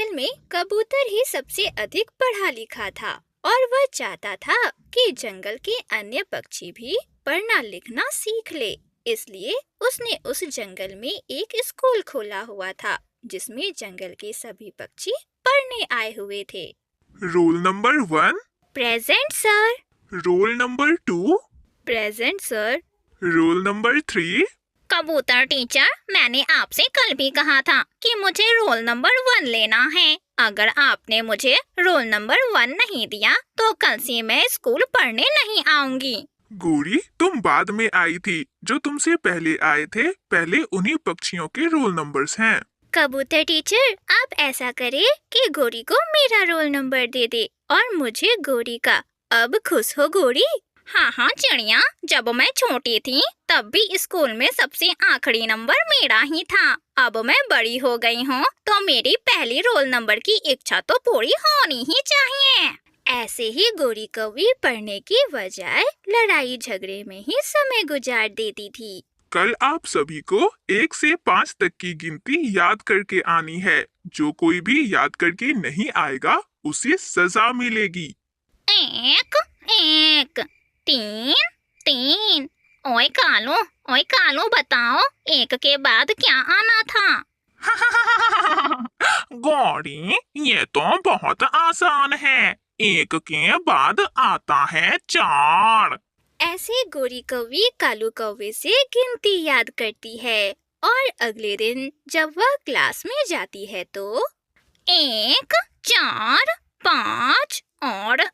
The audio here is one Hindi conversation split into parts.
जंगल में कबूतर ही सबसे अधिक पढ़ा लिखा था और वह चाहता था कि जंगल के अन्य पक्षी भी पढ़ना लिखना सीख ले। इसलिए उसने उस जंगल में एक स्कूल खोला हुआ था जिसमें जंगल के सभी पक्षी पढ़ने आए हुए थे। Roll number 1, present sir. Roll number 2, present sir. Roll number 3। कबूतर टीचर, मैंने आपसे कल भी कहा था कि मुझे रोल नंबर 1 लेना है। अगर आपने मुझे रोल नंबर 1 नहीं दिया तो कल से मैं स्कूल पढ़ने नहीं आऊंगी। गोरी, तुम बाद में आई थी। जो तुमसे पहले आए थे, पहले उन्हीं पक्षियों के रोल नंबर्स हैं। कबूतर टीचर, आप ऐसा करें कि गोरी को मेरा रोल नंबर दे दे और मुझे गोरी का। अब खुश हो गोरी? हाँ चिड़िया, जब मैं छोटी थी तब भी स्कूल में सबसे आखिरी नंबर मेरा ही था। अब मैं बड़ी हो गई हूँ तो मेरी पहली रोल नंबर की इच्छा तो पूरी होनी ही चाहिए। ऐसे ही गोरी कौवी पढ़ने की बजाय लड़ाई झगड़े में ही समय गुजार देती थी। कल आप सभी को 1 से 5 तक की गिनती याद करके आनी है। जो कोई भी याद करके नहीं आएगा उसे सजा मिलेगी। 1 1 3 3। ओए कालू बताओ, 1 के बाद क्या आना था? गौरी, ये तो बहुत आसान है। 1 के बाद आता है 4। ऐसे गोरी कौवी कालू कौवे से गिनती याद करती है और अगले दिन जब वह क्लास में जाती है तो 1 4 5 और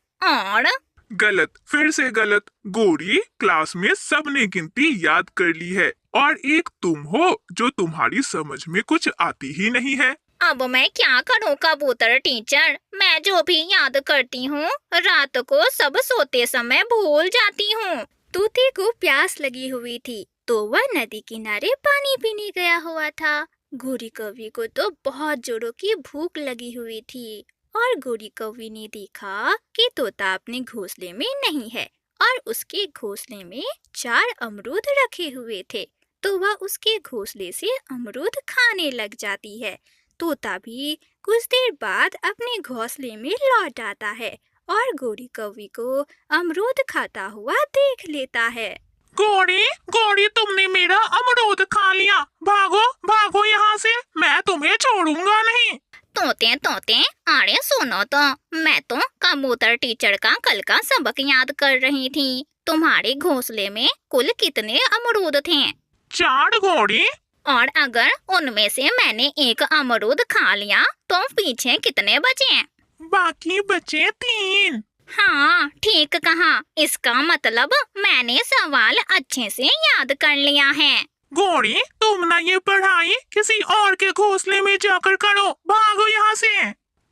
गलत, फिर से गलत। गोरी, क्लास में सबने गिनती याद कर ली है और एक तुम हो जो तुम्हारी समझ में कुछ आती ही नहीं है। अब मैं क्या करूं कबूतर टीचर? मैं जो भी याद करती हूँ रात को सब सोते समय भूल जाती हूँ। तोते को प्यास लगी हुई थी तो वह नदी किनारे पानी पीने गया हुआ था। गोरी कौवी को तो बहुत जोरों की भूख लगी हुई थी और गोरी कौवी ने देखा कि तोता अपने घोंसले में नहीं है और उसके घोंसले में 4 अमरूद रखे हुए थे, तो वह उसके घोंसले से अमरूद खाने लग जाती है। तोता भी कुछ देर बाद अपने घोंसले में लौट आता है और गोरी कौवी को अमरूद खाता हुआ देख लेता है। गोरी, तुमने मेरा अमरूद खा लिया। भागो भागो यहाँ से, मैं तुम्हें छोड़ूंगा नहीं। तोते अरे सुनो तो, मैं तो कबूतर टीचर का कल का सबक याद कर रही थी। तुम्हारे घोंसले में कुल कितने अमरूद थे? 4 गोरी। और अगर उनमें से मैंने 1 अमरूद खा लिया तो पीछे कितने बचे? बाकी बचे 3। हाँ ठीक कहा, इसका मतलब मैंने सवाल अच्छे से याद कर लिया है। गोरी, तुम ना ये पढ़ाई किसी और के घोंसले में जाकर करो। भागो यहाँ से।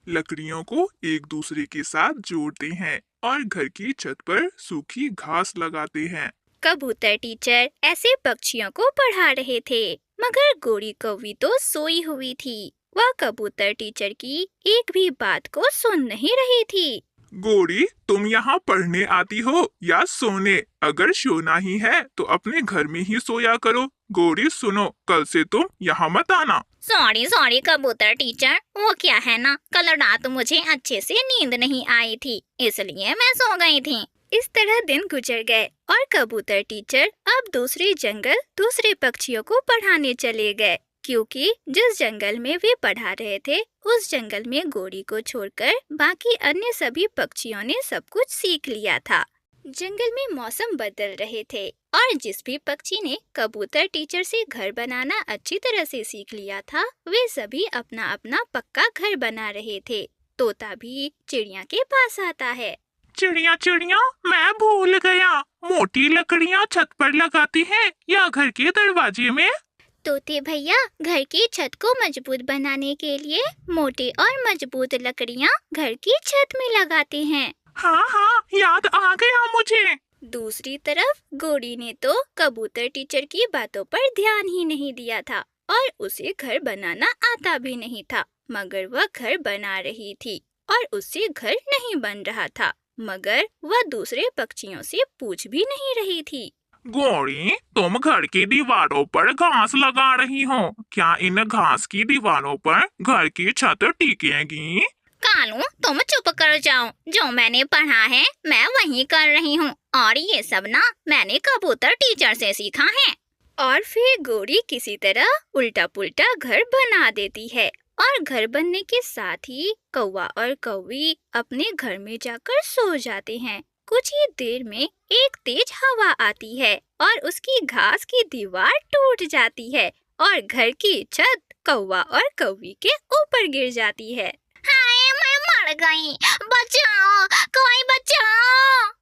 लकड़ियों को एक दूसरे के साथ जोड़ते हैं और घर की छत पर सूखी घास लगाते हैं। कबूतर टीचर ऐसे पक्षियों को पढ़ा रहे थे मगर गोरी कौवी तो सोई हुई थी। वह कबूतर टीचर की एक भी बात को सुन नहीं रही थी। गोरी, तुम यहाँ पढ़ने आती हो या सोने? अगर सोना ही है तो अपने घर में ही सोया करो। गोरी सुनो, कल से तुम यहाँ मत आना। सॉरी कबूतर टीचर, वो क्या है ना, कल रात मुझे अच्छे से नींद नहीं आई थी इसलिए मैं सो गई थी। इस तरह दिन गुजर गए और कबूतर टीचर अब दूसरे जंगल दूसरे पक्षियों को पढ़ाने चले गए, क्योंकि जिस जंगल में वे पढ़ा रहे थे उस जंगल में गोरी को छोड़कर बाकी अन्य सभी पक्षियों ने सब कुछ सीख लिया था। जंगल में मौसम बदल रहे थे और जिस भी पक्षी ने कबूतर टीचर से घर बनाना अच्छी तरह से सीख लिया था वे सभी अपना अपना पक्का घर बना रहे थे। तोता भी चिड़िया के पास आता है। चिड़िया, मैं भूल गया। मोटी लकड़ियाँ छत पर लगाती हैं या घर के दरवाजे में? तोते भैया, घर की छत को मजबूत बनाने के लिए मोटी और मजबूत लकड़ियाँ घर की छत में लगाते हैं। हाँ, याद आ गया मुझे। दूसरी तरफ गोरी ने तो कबूतर टीचर की बातों पर ध्यान ही नहीं दिया था और उसे घर बनाना आता भी नहीं था, मगर वह घर बना रही थी और उससे घर नहीं बन रहा था, मगर वह दूसरे पक्षियों से पूछ भी नहीं रही थी। गौरी, तुम घर की दीवारों पर घास लगा रही हो। क्या इन घास की दीवारों पर घर की छत टिकेगी? कालू, तुम चुप कर जाओ। जो मैंने पढ़ा है मैं वही कर रही हूँ, और ये सब ना मैंने कबूतर टीचर से सीखा है। और फिर गौरी किसी तरह उल्टा पुल्टा घर बना देती है और घर बनने के साथ ही कौवा और कौवी अपने घर में जाकर सो जाते हैं। कुछ ही देर में एक तेज हवा आती है और उसकी घास की दीवार टूट जाती है और घर की छत कौवा और कौवी के ऊपर गिर जाती है। हाय, मैं मर गई, बचाओ, कोई बचाओ।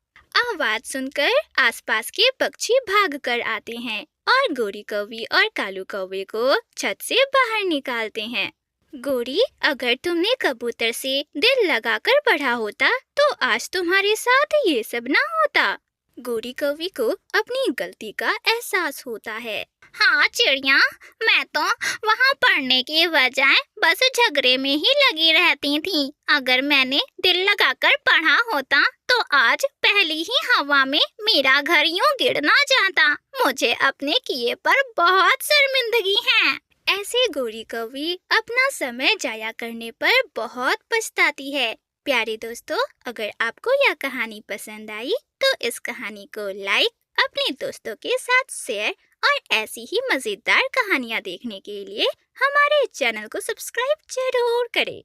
आवाज सुनकर आसपास के पक्षी भागकर आते हैं और गोरी कौवी और कालू कौवे को छत से बाहर निकालते हैं। गोरी, अगर तुमने कबूतर से दिल लगाकर पढ़ा होता तो आज तुम्हारे साथ ये सब ना होता। गोरी कौवी को अपनी गलती का एहसास होता है। हाँ चिड़िया, मैं तो वहाँ पढ़ने के बजाय बस झगड़े में ही लगी रहती थी। अगर मैंने दिल लगाकर पढ़ा होता तो आज पहली ही हवा में मेरा घर यूं गिर ना जाता। मुझे अपने किए पर बहुत शर्मिंदगी है। ऐसे गोरी कौवी अपना समय जाया करने पर बहुत पछताती है। प्यारे दोस्तों, अगर आपको यह कहानी पसंद आई तो इस कहानी को लाइक, अपने दोस्तों के साथ शेयर और ऐसी ही मजेदार कहानियाँ देखने के लिए हमारे चैनल को सब्सक्राइब जरूर करें।